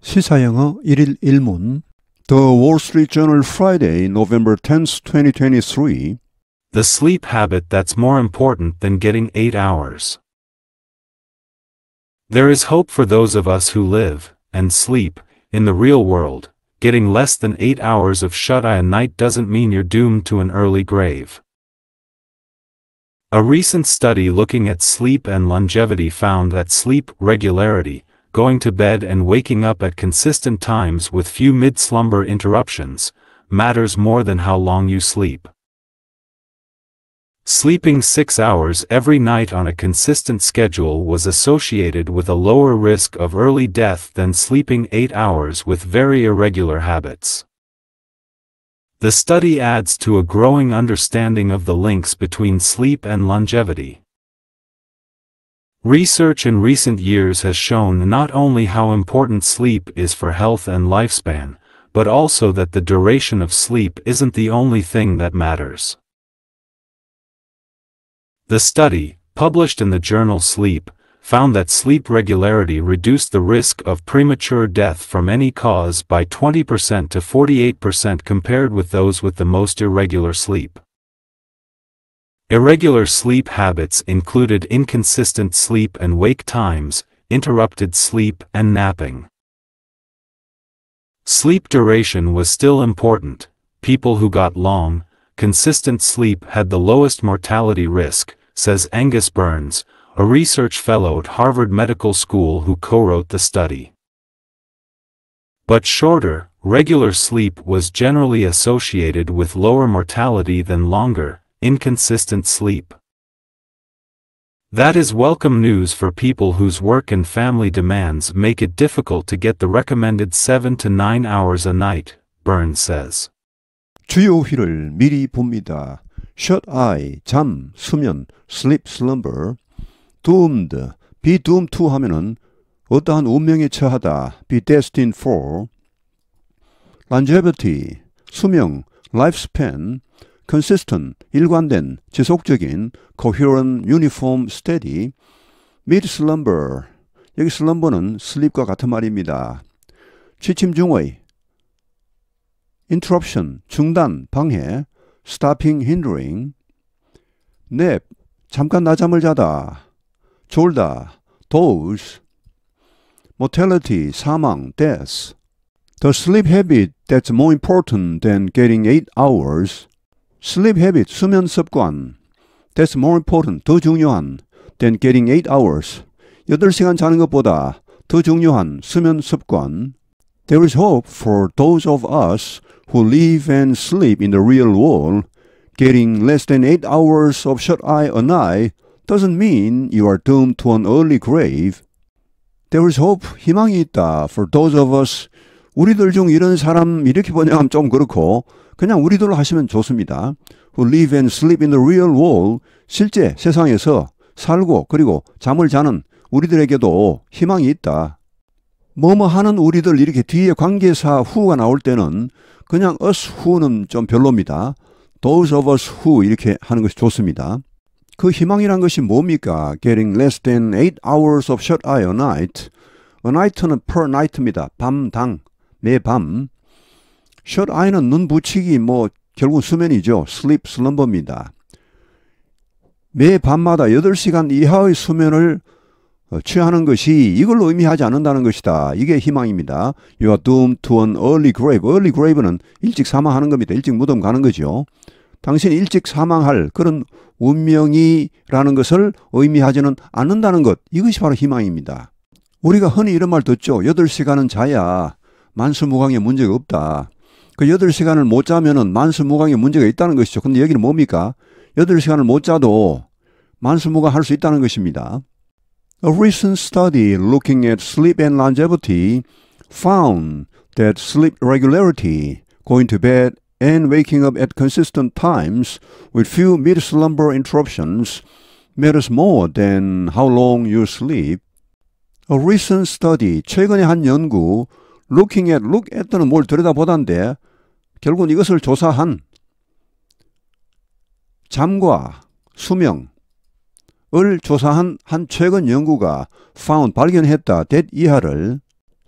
시사영어 1일 1문 The Wall Street Journal Friday, November 10th, 2023 The sleep habit that's more important than getting 8 hours. There is hope for those of us who live, and sleep, in the real world. Getting less than 8 hours of shut-eye a night doesn't mean you're doomed to an early grave. A recent study looking at sleep and longevity found that sleep regularity, going to bed and waking up at consistent times with few mid-slumber interruptions, matters more than how long you sleep. Sleeping 6 hours every night on a consistent schedule was associated with a lower risk of early death than sleeping 8 hours with very irregular habits. The study adds to a growing understanding of the links between sleep and longevity. Research in recent years has shown not only how important sleep is for health and lifespan, but also that the duration of sleep isn't the only thing that matters. The study, published in the journal Sleep, found that sleep regularity reduced the risk of premature death from any cause by 20% to 48% compared with those with the most irregular sleep. Irregular sleep habits included inconsistent sleep and wake times, interrupted sleep and napping. Sleep duration was still important. People who got long, consistent sleep had the lowest mortality risk, says Angus Burns, a research fellow at Harvard Medical School who co-wrote the study. But shorter, regular sleep was generally associated with lower mortality than longer, inconsistent sleep. That is welcome news for people whose work and family demands make it difficult to get the recommended 7 to 9 hours a night, Burns says. 주요 휘를 미리 봅니다. shut-eye, 잠, 수면, sleep, slumber. doomed, be doomed to 하면은 어떠한 운명에 처하다, be destined for. longevity, 수명, lifespan. consistent, 일관된, 지속적인, coherent, uniform, steady. mid-slumber, 여기 slumber는 sleep과 같은 말입니다. 취침중의, interruption, 중단, 방해. stopping, hindering. nap, 잠깐 낮잠을 자다. 졸다, doze. mortality, 사망, death. The sleep habit that's more important than getting 8 hours. sleep habit, 수면 습관. That's more important, 더 중요한, than getting 8 hours. 8시간 자는 것보다 더 중요한 수면 습관. There is hope for those of us who live and sleep in the real world. Getting less than 8 hours of shut-eye a night doesn't mean you are doomed to an early grave. There is hope, 희망이 있다, for those of us. 우리들 중 이런 사람 이렇게 번역하면 좀 그렇고 그냥 우리들로 하시면 좋습니다. Who live and sleep in the real world. 실제 세상에서 살고 그리고 잠을 자는 우리들에게도 희망이 있다. 뭐뭐 하는 우리들 이렇게 뒤에 관계사 who가 나올 때는 그냥 us who는 좀 별로입니다. Those of us who 이렇게 하는 것이 좋습니다. 그 희망이란 것이 뭡니까? Getting less than 8 hours of shut-eye a night. A night는 per night입니다. 밤당, 매밤. shut-eye는 눈 붙이기 결국 수면이죠. sleep, slumber입니다. 매 밤마다 8시간 이하의 수면을 취하는 것이 이걸로 의미하지 않는다는 것이다. 이게 희망입니다. You are doomed to an early grave. early grave는 일찍 사망하는 겁니다. 일찍 무덤 가는 거죠. 당신이 일찍 사망할 그런 운명이라는 것을 의미하지는 않는다는 것. 이것이 바로 희망입니다. 우리가 흔히 이런 말 듣죠. 8시간은 자야 만수무강에 문제가 없다. 그 8시간을 못 자면은 만수무강에 문제가 있다는 것이죠. 근데 여기는 뭡니까? 8시간을 못 자도 만수무강할 수 있다는 것입니다. A recent study looking at sleep and longevity found that sleep regularity, going to bed and waking up at consistent times with few mid-slumber interruptions, matters more than how long you sleep. A recent study, 최근의 한 연구, look at는 뭘 들여다보다인데 결국은 이것을 조사한 잠과 수명을 조사한 한 최근 연구가 발견했다. that 이하를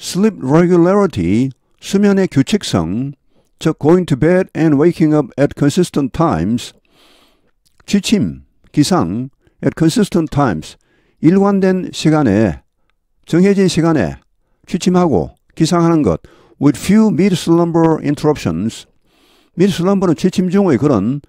Sleep regularity, 수면의 규칙성, 즉 going to bed and waking up at consistent times, 취침, 기상, at consistent times, 일관된 시간에, 정해진 시간에 취침하고 기상하는 것, with few mid-slumber interruptions. mid-slumber는 취침 중의 그런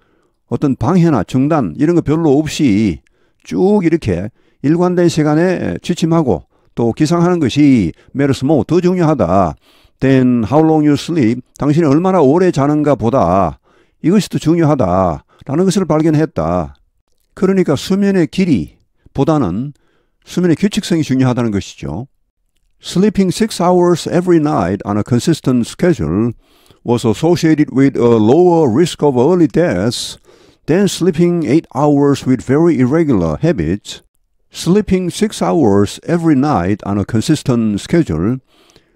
어떤 방해나 중단 이런 거 별로 없이 쭉 이렇게 일관된 시간에 취침하고 또 기상하는 것이 matters more, 더 중요하다. Then how long you sleep, 당신이 얼마나 오래 자는가 보다 이것이 더 중요하다라는 것을 발견했다. 그러니까 수면의 길이보다는 수면의 규칙성이 중요하다는 것이죠. Sleeping 6 hours every night on a consistent schedule was associated with a lower risk of early death than sleeping 8 hours with very irregular habits. Sleeping 6 hours every night on a consistent schedule.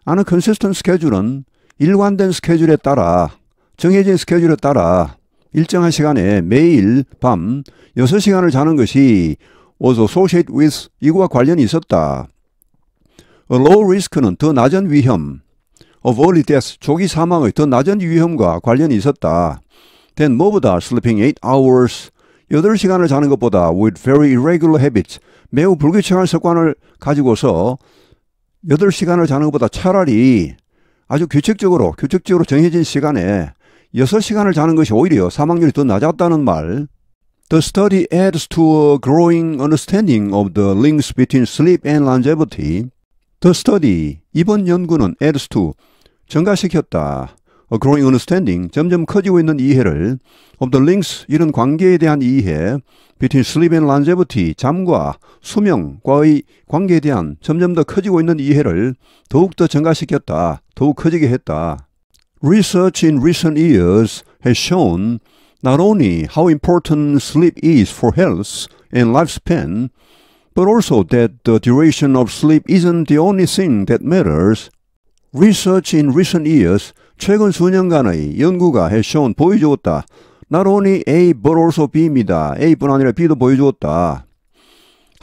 on a consistent schedule은 일관된 스케줄에 따라, 정해진 스케줄에 따라 일정한 시간에 매일 밤 6시간을 자는 것이 was associated with, 이거와 관련이 있었다. A low risk는 더 낮은 위험, of early death, 조기 사망의 더 낮은 위험과 관련이 있었다. then 뭐보다 sleeping 8 hours, 8시간을 자는 것보다 with very irregular habits, 매우 불규칙한 습관을 가지고서 8시간을 자는 것보다 차라리 아주 규칙적으로 정해진 시간에 6시간을 자는 것이 오히려 사망률이 더 낮았다는 말. The study adds to a growing understanding of the links between sleep and longevity. The study, 이번 연구는 adds to, 증가시켰다. A growing understanding, 점점 커지고 있는 이해를 of the links, 이런 관계에 대한 이해 between sleep and longevity, 잠과 수명과의 관계에 대한 점점 더 커지고 있는 이해를 더욱 더 증가시켰다. 더욱 커지게 했다. Research in recent years has shown not only how important sleep is for health and lifespan, but also that the duration of sleep isn't the only thing that matters. Research in recent years, 최근 수년간의 연구가 has shown, 보여주었다. Not only A but also B입니다. A뿐 아니라 B도 보여주었다.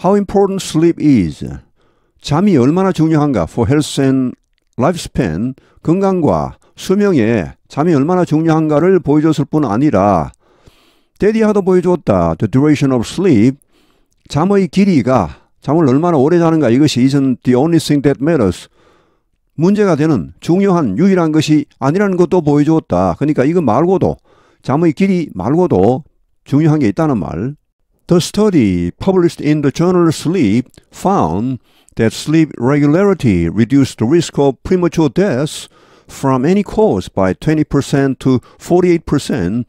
How important sleep is. 잠이 얼마나 중요한가 for health and lifespan, 건강과 수명에 잠이 얼마나 중요한가를 보여줬을 뿐 아니라 데디아도 보여주었다. The duration of sleep, 잠의 길이가, 잠을 얼마나 오래 자는가, 이것이 isn't the only thing that matters. 문제가 되는 중요한 유일한 것이 아니라는 것도 보여주었다. 그러니까 이거 말고도, 잠의 길이 말고도 중요한 게 있다는 말. The study published in the journal Sleep found that sleep regularity reduced the risk of premature death from any cause by 20% to 48%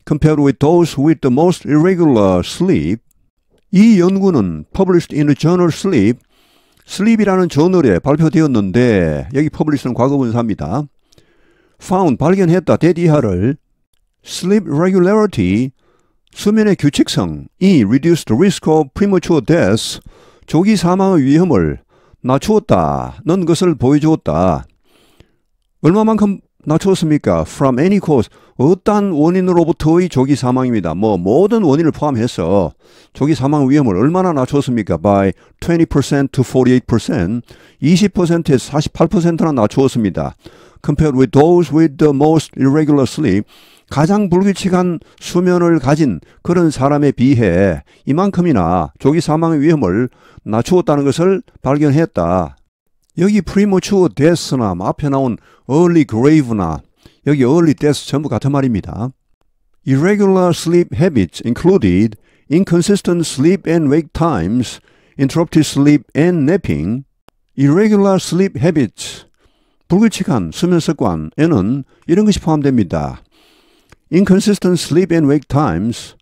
compared with those with the most irregular sleep. 이 연구는 published in the journal Sleep, Sleep이라는 저널에 발표되었는데, 여기 publish는 과거분사입니다. found, 발견했다, 데디하를 sleep regularity, 수면의 규칙성이 reduced the risk of premature death, 조기 사망의 위험을 낮추었다는 것을 보여주었다. 얼마만큼 낮추었습니까? From any cause, 어떠한 원인으로부터의 조기 사망입니다. 모든 원인을 포함해서 조기 사망 위험을 얼마나 낮추었습니까? By 20% to 48%, 20%에서 48%나 낮추었습니다. Compared with those with the most irregular sleep, 가장 불규칙한 수면을 가진 그런 사람에 비해 이만큼이나 조기 사망의 위험을 낮추었다는 것을 발견했다. 여기 premature death나 앞에 나온 early grave나 여기 early death 전부 같은 말입니다. Irregular sleep habits included inconsistent sleep and wake times, interrupted sleep and napping. Irregular sleep habits, 불규칙한 수면 습관에는 이런 것이 포함됩니다. Inconsistent sleep and wake times,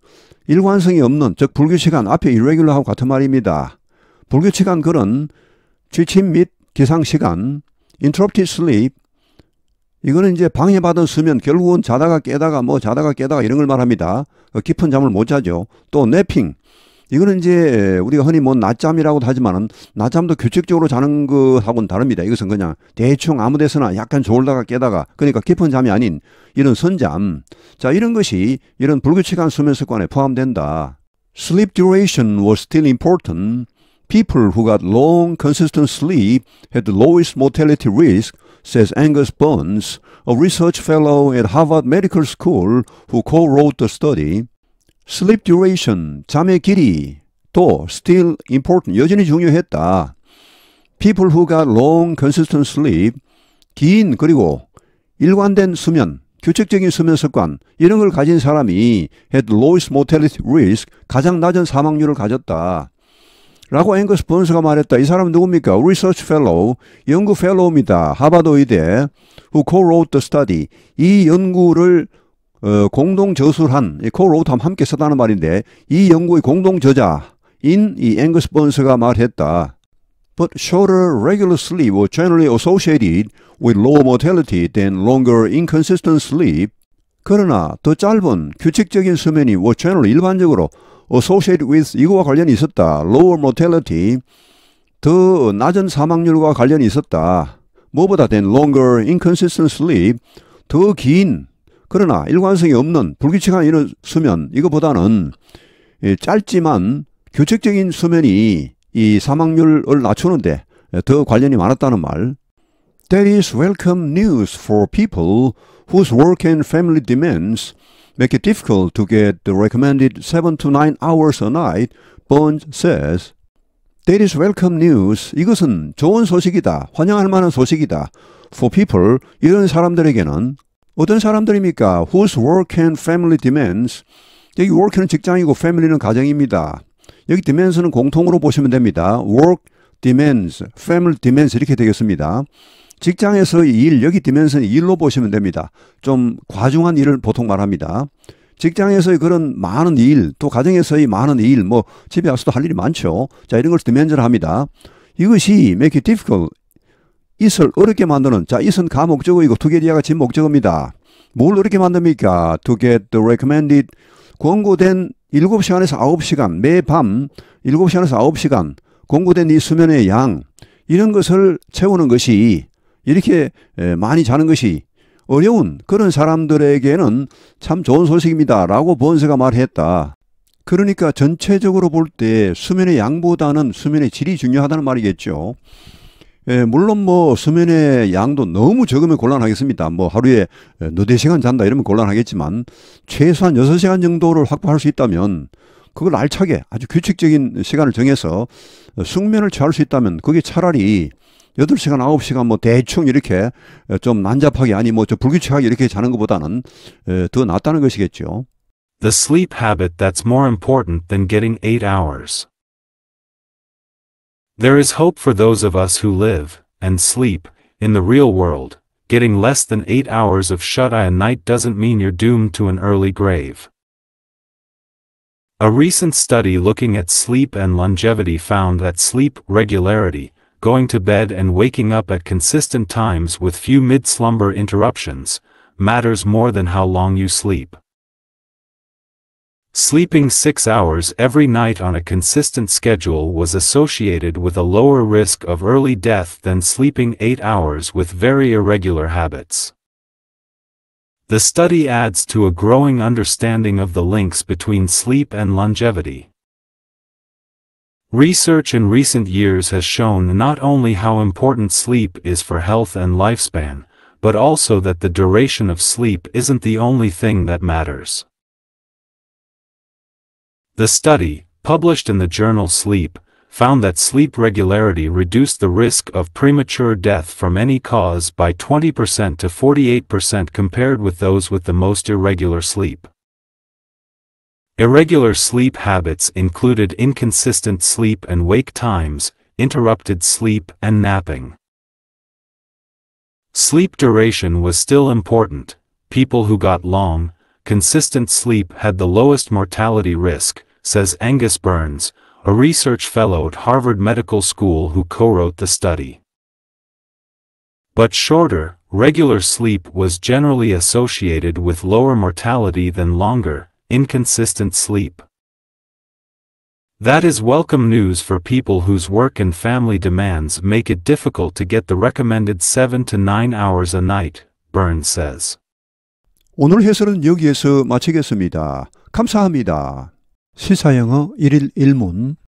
일관성이 없는, 즉 불규칙한, 앞에 irregular하고 같은 말입니다. 불규칙한 그런 취침 및 기상 시간, interrupted sleep, 이거는 이제 방해받은 수면, 결국은 자다가 깨다가 이런 걸 말합니다. 깊은 잠을 못 자죠. 또 napping, 이거는 이제 우리가 흔히 낮잠이라고도 하지만은 낮잠도 규칙적으로 자는 것하고는 다릅니다. 이것은 그냥 대충 아무 데서나 약간 졸다가 깨다가, 그러니까 깊은 잠이 아닌 이런 선잠. 자, 이런 것이 이런 불규칙한 수면 습관에 포함된다. Sleep duration was still important, People who got long, consistent sleep had the lowest mortality risk, says Angus Burns, a research fellow at Harvard Medical School who co-wrote the study. Sleep duration, 잠의 길이, 또 still important, 여전히 중요했다. People who got long, consistent sleep, 긴 그리고 일관된 수면, 규칙적인 수면 습관, 이런 걸 가진 사람이 had the lowest mortality risk, 가장 낮은 사망률을 가졌다. 라고 앵거스 번스가 말했다. 이 사람은 누굽니까? Research Fellow, 연구 펠로우입니다. 하버드 의대, who co-wrote the study. 이 연구를 공동 저술한, co-wrote 하면 함께 썼다는 말인데, 이 연구의 공동 저자인 이 앵거스 번스가 말했다. But shorter regular sleep was generally associated with lower mortality than longer inconsistent sleep. 그러나 더 짧은 규칙적인 수면이 was generally 일반적으로 associated with 이거와 관련이 있었다. lower mortality, 더 낮은 사망률과 관련이 있었다. 뭐보다 than longer inconsistent sleep, 더 긴 그러나 일관성이 없는 불규칙한 이런 수면, 이거보다는 짧지만 규칙적인 수면이 이 사망률을 낮추는데 더 관련이 많았다는 말. That is welcome news for people whose work and family demands make it difficult to get the recommended 7 to 9 hours a night, Burns says. That is welcome news. 이것은 좋은 소식이다. 환영할 만한 소식이다. For people, 이런 사람들에게는 어떤 사람들입니까? Whose work and family demands. 여기 work는 직장이고 family는 가정입니다. 여기 demands는 공통으로 보시면 됩니다. Work demands, family demands 이렇게 되겠습니다. 직장에서의 일, 여기 디멘스는 일로 보시면 됩니다. 좀 과중한 일을 보통 말합니다. 직장에서의 그런 많은 일, 또 가정에서의 많은 일, 뭐 집에 와서도 할 일이 많죠. 자, 이런 걸 디멘스를 합니다. 이것이 make it difficult, it을 어렵게 만드는, 자, it은 가 목적어이고 to get이가 진 목적어입니다. 뭘 어렵게 만듭니까? To get the recommended, 권고된 7시간에서 9시간, 매밤 7시간에서 9시간, 권고된 이 수면의 양, 이런 것을 채우는 것이 이렇게 많이 자는 것이 어려운 그런 사람들에게는 참 좋은 소식입니다. 라고 번스가 말했다. 그러니까 전체적으로 볼 때 수면의 양보다는 수면의 질이 중요하다는 말이겠죠. 물론 뭐 수면의 양도 너무 적으면 곤란하겠습니다. 뭐 하루에 너댓 시간 잔다 이러면 곤란하겠지만 최소한 6시간 정도를 확보할 수 있다면 그걸 알차게 아주 규칙적인 시간을 정해서 숙면을 취할 수 있다면 그게 차라리 8시간, 9시간 뭐 대충 이렇게 좀 난잡하게 아니 뭐 좀 불규칙하게 이렇게 자는 것보다는 더 낫다는 것이겠죠. The sleep habit that's more important than getting 8 hours. There is hope for those of us who live and sleep in the real world. Getting less than 8 hours of shut-eye a night doesn't mean you're doomed to an early grave. A recent study looking at sleep and longevity found that sleep regularity, going to bed and waking up at consistent times with few mid-slumber interruptions, matters more than how long you sleep. Sleeping 6 hours every night on a consistent schedule was associated with a lower risk of early death than sleeping 8 hours with very irregular habits. The study adds to a growing understanding of the links between sleep and longevity. Research in recent years has shown not only how important sleep is for health and lifespan, but also that the duration of sleep isn't the only thing that matters. The study, published in the journal Sleep, found that sleep regularity reduced the risk of premature death from any cause by 20% to 48% compared with those with the most irregular sleep. Irregular sleep habits included inconsistent sleep and wake times, interrupted sleep and napping. Sleep duration was still important. People who got long, consistent sleep had the lowest mortality risk, says Angus Burns, a research fellow at Harvard Medical School who co-wrote the study. But shorter, regular sleep was generally associated with lower mortality than longer, inconsistent sleep. That is welcome news for people whose work and family demands make it difficult to get the recommended 7 to 9 hours a night, Burns says. 오늘 해설은 여기에서 마치겠습니다. 감사합니다. 시사영어 1일 1문